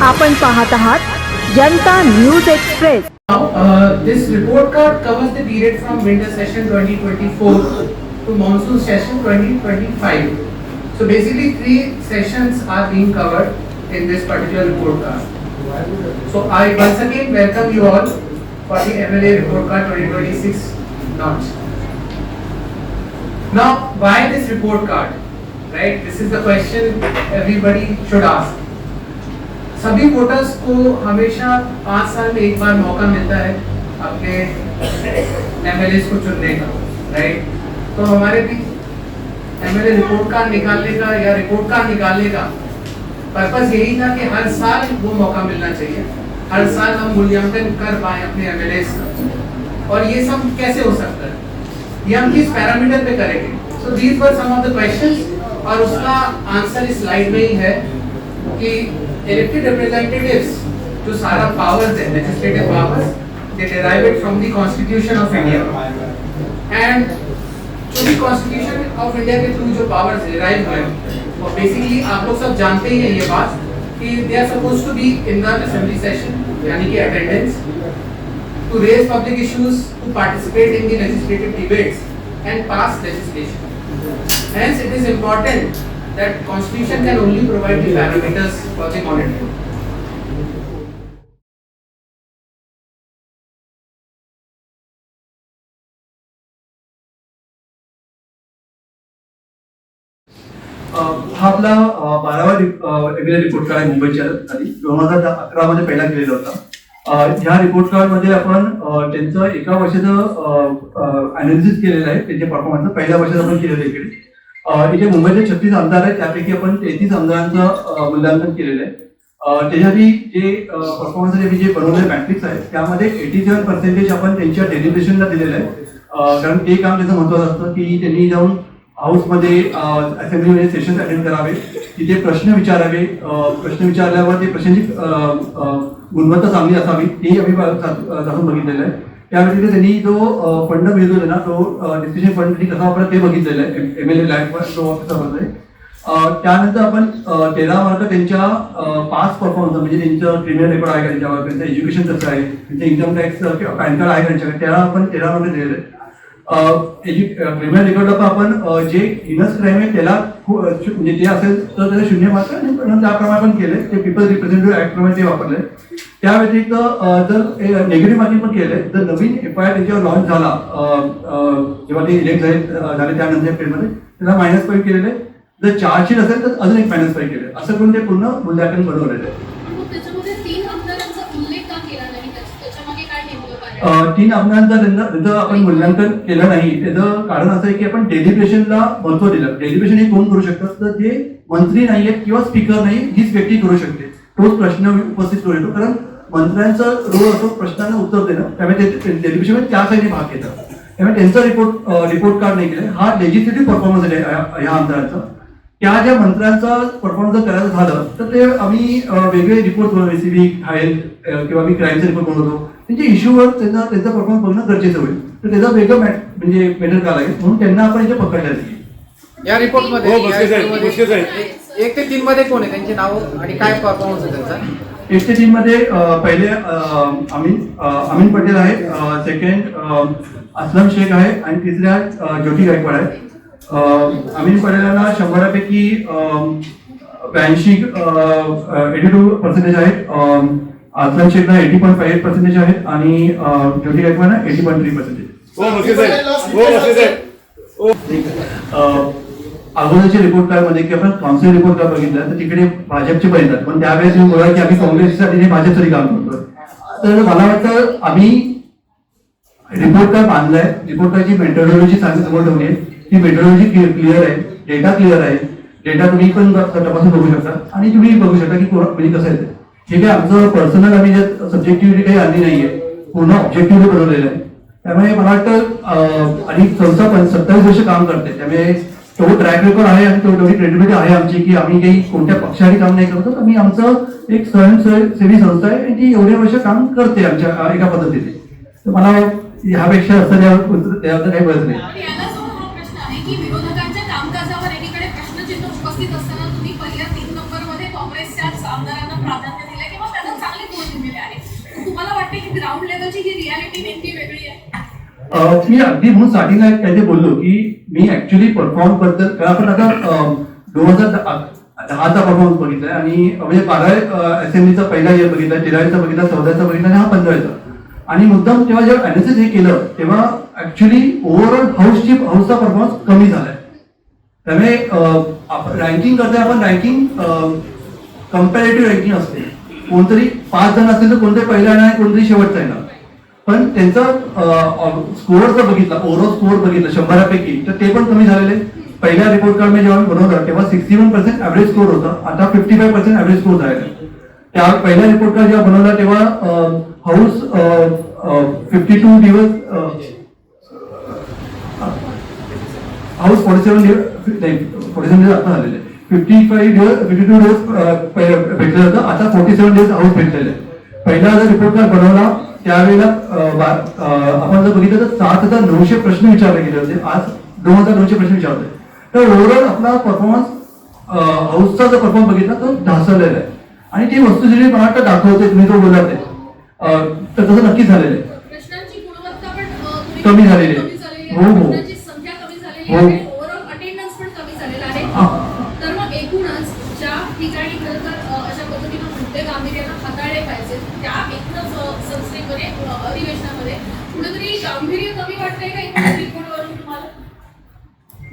आपण पाहत आहात Janta News Express. This report card covers the period from winter session 2024 to monsoon session 2025. So basically 3 sessions are being covered in this particular report card. So I once again welcome you all for the MLA report card 2026 launch. Now why this report card? Right? This is the question everybody should ask. सभी voters को हमेशा 5 साल में एक बार मौका मिलता है अपने एमएलए को चुनने का, राइट? तो हमारे भी एमएलए रिपोर्ट कार्ड निकालने का या रिपोर्ट कार्ड निकालने का पर्पस यही था कि हर साल वो मौका मिलना चाहिए, हर साल हम मूल्यांकन कर पाए अपने एमएलए का. और ये सब कैसे हो सकता है, ये हम किस पैरामीटर पे करेंगे? So these were some of the questions और उसका आंसर इस स्लाइड में ही है कि elected representatives जो सारा powers है, legislative powers, they derive it from the Constitution of India. And जो भी Constitution of India K through जो powers derive हुए हैं, और basically आप लोग सब जानते ही हैं ये बात कि they are supposed to be in the assembly session, यानी कि attendance, to raise public issues, to participate in the legislative debates and pass legislation. Hence it is important that Constitution can only provide the parameters for the monitoring. हा आपला 12वा MLA report card आहे मुंबईच्या आधी 2011 मध्ये पहिला केलेला होता. ह्या रिपोर्ट कार्ड मध्ये आपण त्यांचं एका वर्षाचं अनालिसिस केलेलं आहे, त्यांच्या परफॉर्मन्सचं पहिल्या वर्षात आपण केलेलं आहे. इकडे इथे मुंबईचे 36 आमदार आहेत, त्यापैकी आपण 33 आमदारांचं मूल्यांकन केलेलं आहे. त्याच्यासाठी जे परफॉर्मन्ससाठी जे बनवलेले मॅट्रिक्स आहेत त्यामध्ये 87% आपण त्यांच्या डेलिब्रेशनला दिलेलं आहे. कारण ते काम त्याचं महत्त्वाचं असतं की त्यांनी जाऊन हाऊसमध्ये असेंब्लीमध्ये सेशन अटेंड करावे, तिथे प्रश्न विचारावे, प्रश्न विचारल्यावर ते प्रश्नांची गुणवत्ता चांगली असावी तेही आम्ही जाऊन बघितलेलं आहे. त्या व्यतिरिक्त त्यांनी जो फंड मिळवलेला ना तो डिस्कशन फंड कसा वापरा ते बघितलेलं आहे एमएलए लाईफ जो ऑफिसरमध्ये. त्यानंतर आपण 13 मार्क त्यांच्या पास परफॉर्मन्स म्हणजे त्यांचं क्रिमिनल रेकॉर्ड आहे का त्यांच्यावर, त्यांचं एज्युकेशन कसं आहे, त्यांचं इन्कम टॅक्स किंवा पॅन कार्ड आहे का त्यांच्याकडे, त्याला आपण 13 मार्क दिलेले आहेत. क्रिमिनल रेकॉर्डला पण आपण जे हिनस क्राईम आहे त्याला म्हणजे ते असेल तर त्याला 0 मार्क त्याप्रमाणे आपण केले, ते पीपल रिप्रेझेंटेटिव्ह ऍक्ट प्रमाणे ते वापरले. त्या व्यतिरिक्त जर नेगेटिव्ह मार्किंग पण केले तर नवीन FIR त्यांच्यावर लॉन्च झाला जेव्हा ते इलेक्ट झाले त्यानंतर पिरियडमध्ये त्याला -5 केलेले. जर चार्जशीट असेल तर अजून एक -5 केले, असं करून ते पूर्ण मूल्यांकन बनवलेलं आहे. 3 आमदारांचा त्यांचं आपण मूल्यांकन केलं नाही. त्याचं कारण असं आहे की आपण डेलिब्रेशनला महत्व दिलं. डेलिब्रेशन हे कोण करू शकतात तर जे मंत्री नाही आहेत किंवा स्पीकर नाही हीच व्यक्ती करू शकते, तोच प्रश्न उपस्थित करू शकतो. कारण मंत्र्यांचा रोल असतो प्रश्नांना उत्तर देणं, त्यामुळे ते डेलिब्रेशन त्या साईडने भाग घेतात. त्यामुळे त्यांचा रिपोर्ट कार्ड नाही केलं. हा लेजिस्लेटिव्ह परफॉर्मन्स आहे ह्या आमदारांचा. त्या ज्या मंत्र्यांचा परफॉर्मन्स जर करायचं झालं तर ते आम्ही वेगळे रिपोर्ट बनवले, सिव्हिक, हेल्थ किंवा आम्ही क्राईमचे रिपोर्ट बनवतो. त्यांच्या इश्यूवर त्यांचा परफॉर्मन्स बघणं गरजेचं होईल, तर त्याचा वेगळं म्हणजे मेटर का लागेल म्हणून त्यांना आपण इथे पकडलं. या रिपोर्टमध्ये 1 ते 3 मध्ये कोण आहे, त्यांचे नाव आणि काय परफॉर्मन्स आहे त्यांचा? 1 ते 3 मध्ये पहिले अमीन पटेल आहे, सेकंड असलम शेख आहे आणि तिसऱ्या ज्योती गायकवाड आहे. अमीन पटेलांना 100 पैकी 82% आहेत, असलम शेखला 80.58% आहेत आणि ज्योती गायकवाडला 80.3%. अगोदरच्या रिपोर्ट कार्ड मध्ये की आपण काउन्सिल रिपोर्ट कार्ड बघितलं तर तिकडे भाजपचे पण येतात, पण त्यावेळेस तुम्ही बोला की आम्ही काँग्रेससाठी भाजपसाठी काम करतोय. तर मला वाटतं आम्ही रिपोर्ट कार्ड बांधलाय, रिपोर्ट कार्डची मेथोडॉलॉजी चांगली समोर ठेवली आहे. ती मेथोडॉलॉजी क्लिअर आहे, डेटा क्लिअर आहे. डेटा तुम्ही पण तपासून बघू शकता आणि तुम्ही बघू शकता की म्हणजे कसं आहे. ठीक आहे, आमचं पर्सनल आम्ही सब्जेक्टिव्हिटी काही आणली नाहीये, पूर्ण ऑब्जेक्टिव्हिटी बनवलेलं आहे. त्यामुळे मला वाटतं आणि संस्था 27 वर्ष काम करते, त्यामुळे तो ट्रॅक रेकॉर्ड आहे आणि तेवढी क्रेडिबिलिटी आहे आमची की आम्ही काही कोणत्या पक्षाने काम नाही करतो. आम्ही आमचं एक स्वयंसेवी संस्था आहे आणि ती एवढे वर्ष काम करते आमच्या एका पद्धतीने. तर मला ह्यापेक्षा असं काही बरंच नाही. उपस्थित असताना तुम्ही पहिल्या 3 नंबरमध्ये काँग्रेसच्या आमदारांना प्राधान्य दिलं किंवा वाटतं की ग्राउंड लेवलची ही रियालिटी नेमकी वेगळी आहे? मी अगदी म्हणून स्टार्टिंगला काही बोललो की मी ऍक्च्युली परफॉर्म बद्दल कारण आपण आता 2010चा परफॉर्मन्स बघितलाय आणि म्हणजे 12 असेंब्लीचा पहिला इयर बघितला, 13चा बघितला, 14चा बघितला आणि हा 15चा. आणि मुद्दाम तेव्हा जेव्हा अनालिसिस हे केलं तेव्हा ऍक्च्युली ओव्हरऑल हाऊसचा परफॉर्मन्स कमी झालाय. त्यामुळे रँकिंग करता आपण रँकिंग कम्पॅरेटिव्ह रँकिंग असते. कोणतरी 5 जण असतील तर कोणतरी पहिला येणार कोणतरी शेवटचा येणार. पण त्यांचा स्कोअर जर बघितला, ओव्हरऑल स्कोअर बघितला 100पैकी तर ते पण कमी झालेले. पहिल्या रिपोर्ट कार्ड जेव्हा मी बनवलं तेव्हा 61% ऍव्हरेज स्कोअर होता, आता 55% ऍव्हरेज स्कोअर झालेला. त्या पहिल्या रिपोर्ट कार्ड जेव्हा बनवला तेव्हा हाऊस 52 दिवस हाऊस 47 दिवस आता झालेले. 52 दिवस भेटलेलं होतं, आता 47 दिवस हाऊस भेटलेले. पहिला जर रिपोर्ट कार्ड बनवला त्यावेळेला आपण जर बघितलं तर 7,900 प्रश्न विचारले गेले होते, आज 2,900 प्रश्न विचारले. तर ओव्हरऑल आपला परफॉर्मन्स हाऊसचा जर परफॉर्मन्स बघितला तो ढासळलेला आहे. आणि ती वस्तुस्थिती मला वाटतं दाखवते, तुम्ही जो बोलला ते तर तसं नक्कीच झालेलं आहे. प्रश्नांची गुणवत्ता पण कमी झालेली आहे. हो, हो. प्रश्नांची संख्या कमी झालेली हो. आहे, ओव्हरऑल अटेंडन्स पण कमी झालेला आहे. तर मग एकूणच ज्या ठिकाणी खरं तर अशा पद्धतीनं मुद्दे गांभीर्यानं हाताळले पाहिजे त्या एकूणच संस्थेमध्ये अधिवेशनामध्ये कुठेतरी गांभीर्य कमी वाटतंय का एकूणच रिपोर्टवरून तुम्हाला?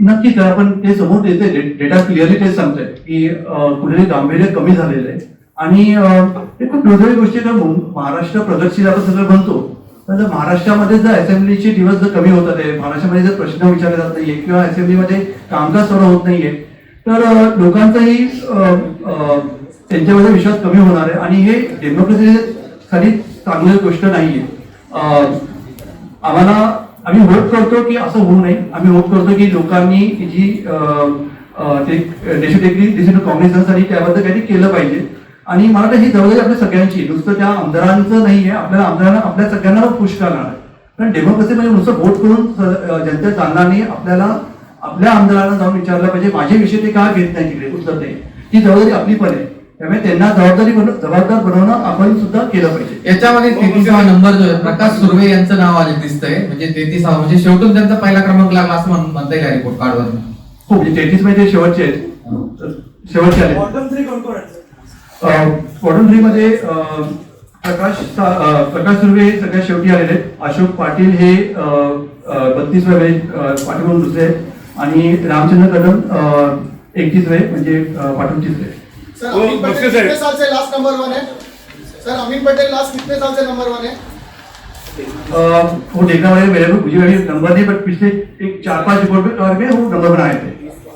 नक्कीच आपण ते समोर येते, डेटा क्लिअरली तेच सांगतोय की कुठेतरी गांभीर्य कमी झालेलं आहे. आणि ते खूप दुर्दैवी गोष्टी आहे. महाराष्ट्र प्रगतशील आपण सगळं म्हणतो, पण जर महाराष्ट्रामध्ये जर असेंब्लीचे दिवस जर कमी होतात आहे, महाराष्ट्रामध्ये जर प्रश्न विचारले जात नाहीये किंवा असेंब्लीमध्ये कामकाज सर्व होत नाहीये तर लोकांचाही त्यांच्यामध्ये विश्वास कमी होणार आहे. आणि हे डेमोक्रेसीसाठी चांगली गोष्ट नाहीये. आम्ही होप करतो की असं होऊ नये. आम्ही होप करतो की लोकांनी जी डिसिजन कॉग्निझन्स आणि त्याबद्दल काहीतरी केलं पाहिजे. आणि मला वाटतं ही जबाबदारी आपल्या सगळ्यांची, नुसतं त्या आमदारांचं नाहीये, आपल्याला आमदारांना आपल्या सगळ्यांना पुश करणार आहे. कारण डेमोक्रेसी म्हणजे नुसतं वोट करून जनतेत चालणार नाही. आपल्याला आपल्या आमदारांना जाऊन विचारलं पाहिजे माझे विषय ते का घेत नाही, तिकडे उचलत नाही. ती जबाबदारी आपली पण आहे. त्यामुळे त्यांना जबाबदार बनवणं आपण सुद्धा केलं पाहिजे. याच्यामध्ये 33वा नंबर जो आहे प्रकाश सुर्वे यांचं नाव आले दिसतंय, म्हणजे 33वा म्हणजे शेवटून त्यांचा पहिला क्रमांक लागला असं म्हणता येईल रिपोर्ट कार्डवर. हो, म्हणजे 33 मध्ये शेवटचे आहेत, शेवटचे आले. बॉटम 3 मध्ये प्रकाश सुर्वे सगळ्यात शेवटी आलेले. अशोक पाटील हे 32वे पाठीवरून दुसरे आणि रामचंद्र कदम 31वे म्हणजे पाठवून तिसरे. सर अमित पटेल कितने साल से लास्ट नंबर 1 है? सर अमित पटेल लास्ट कितने साल से नंबर 1 है? वो देखना पड़ेगा, मेरे को मुझे नंबर नहीं, बट पिछले 4-5 रिपोर्ट में वो नंबर बनाए थे.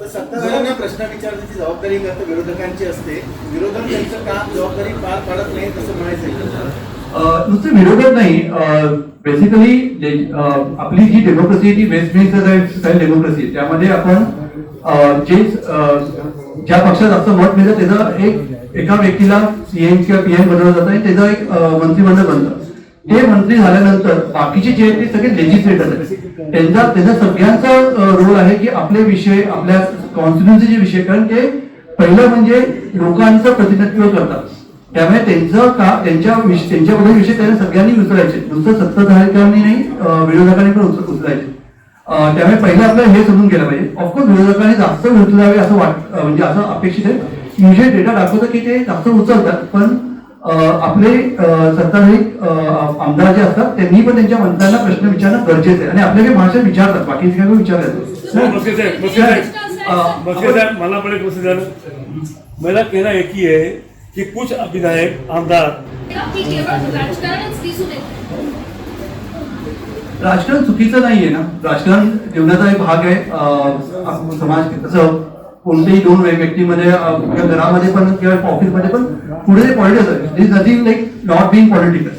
सत्ताधाऱ्यांना प्रश्न विचारण्याची जबाबदारी फक्त विरोधकांची असते, विरोधक त्यांचं काम जबाबदारी पार पाडत नाही तसं म्हणायचं. नुसते विरोधक नाही, बेसिकली आपली जी डेमोक्रेसी ती वेस्ट बेंगॉल डेमोक्रेसी, त्यामध्ये आपण जे ज्या पक्षात जास्त मत मिळतं त्याचं एका व्यक्तीला सीएम किंवा पीएम बनवलं जातं आणि त्याचं एक मंत्रिमंडळ बनतं. ते मंत्री झाल्यानंतर बाकीचे जे आहेत ते सगळे लेजिस्लेटर आहेत. त्यांचा सगळ्यांचा रोल आहे की आपले विषय, आपल्या कॉन्स्टिट्युन्सीचे विषय, कारण ते पहिलं म्हणजे लोकांचं प्रतिनिधित्व करतात. त्यामुळे त्यांच्याबद्दल विषय त्यांना सगळ्यांनी उचलायचे, नुसतं सत्ताधारकांनी नाही विरोधकांनी पण उचलायचे. त्यामुळे पहिलं आपल्याला हे समजून गेलं पाहिजे. ऑफकोर्स विरोधकांनी जास्त उचलावे असं म्हणजे असं अपेक्षित आहे. युजली डेटा दाखवतं की ते जास्त उचलतात, पण आपले सत्ताधारी आमदार जे असतात त्यांनी पण त्यांच्या मंत्र्यांना प्रश्न विचारणं गरजेचं आहे. आणि आपल्या काही भाषा विचारतात, बाकी काय विचारतात. मला बड़े खुशी झालं. मेरा कहना एक ही है कि कुछ विधायक आमदार की केवळ राजकारणच दिसून येतं. राजकारण चुकीचं नाहीये ना, राजकारण जीवनाचा एक भाग आहे. समाज तसं कोणत्याही दोन व्यक्तीमध्ये किंवा घरामध्ये पण किंवा ऑफिसमध्ये पण पुढे पॉलिटिक्स आहे. Is nothing like not being political.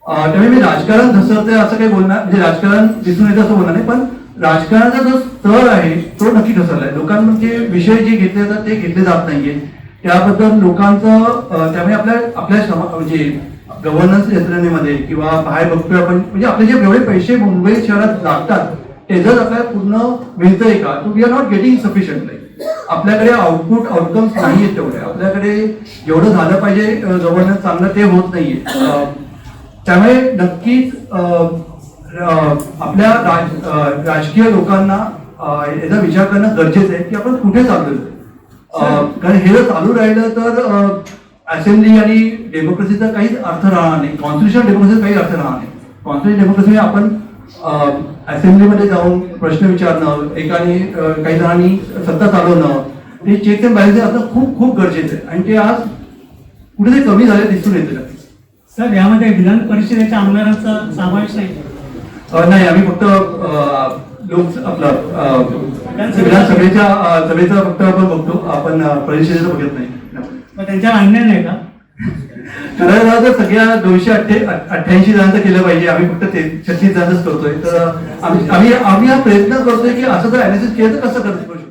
त्यामुळे मी राजकारण घसरते असं काही बोलणार, म्हणजे राजकारण दिसून येतं असं बोलणार नाही, पण राजकारणाचा जो स्तर आहे तो नक्की घसरलाय. लोकांचे विषय जे घेतले जातात ते घेतले जात नाहीये. त्याबद्दल लोकांचं त्यामुळे आपल्या म्हणजे गव्हर्नन्स यंत्रणेमध्ये किंवा बाहेर बघतोय आपण, म्हणजे आपले जे एवढे पैसे मुंबई शहरात लागतात त्याचं आपल्याला पूर्ण मिळतंय का, to we are not getting sufficient. आपल्याकडे आउटकम्स नाहीयेत तेवढे. आपल्याकडे जेवढं झालं पाहिजे गव्हर्नन्स चांगलं ते होत नाहीये. त्यामुळे नक्कीच आपल्या राजकीय लोकांना याचा विचार करणं गरजेचं आहे की आपण कुठे चाललोय. कारण हे जर चालू राहिलं तर असेंब्ली आणि डेमोक्रेसीचा काहीच अर्थ राहणार नाही. कॉन्स्टिट्युशनल डेमोक्रेसीचा काही अर्थ राहणार नाही. कॉन्स्टिट्युशनल डेमोक्रेसी आपण असेंब्लीमध्ये जाऊन प्रश्न विचारणं, एकाने काही जणांनी सत्ता चालवणं, हे चेक अँड बॅलन्स असणं खूप खूप गरजेचं आहे आणि ते आज कुठेतरी कमी झाले दिसून येतं. सर यामध्ये विधान परिषदेच्या आमदारांचा समावेश नाही. नाही, आम्ही फक्त लोक आपलं सभेचा फक्त आपण बघतो, आपण परिषदेचं बघत नाही. मग त्यांच्यावर अन्याय नाही का? करायला तर सगळ्या 288 जणांचं केलं पाहिजे. आम्ही फक्त 36 जणांच करतोय. तर आम्ही हा प्रयत्न करतोय की असं जर अनालिसिस केलं तर कसं करू शकतो.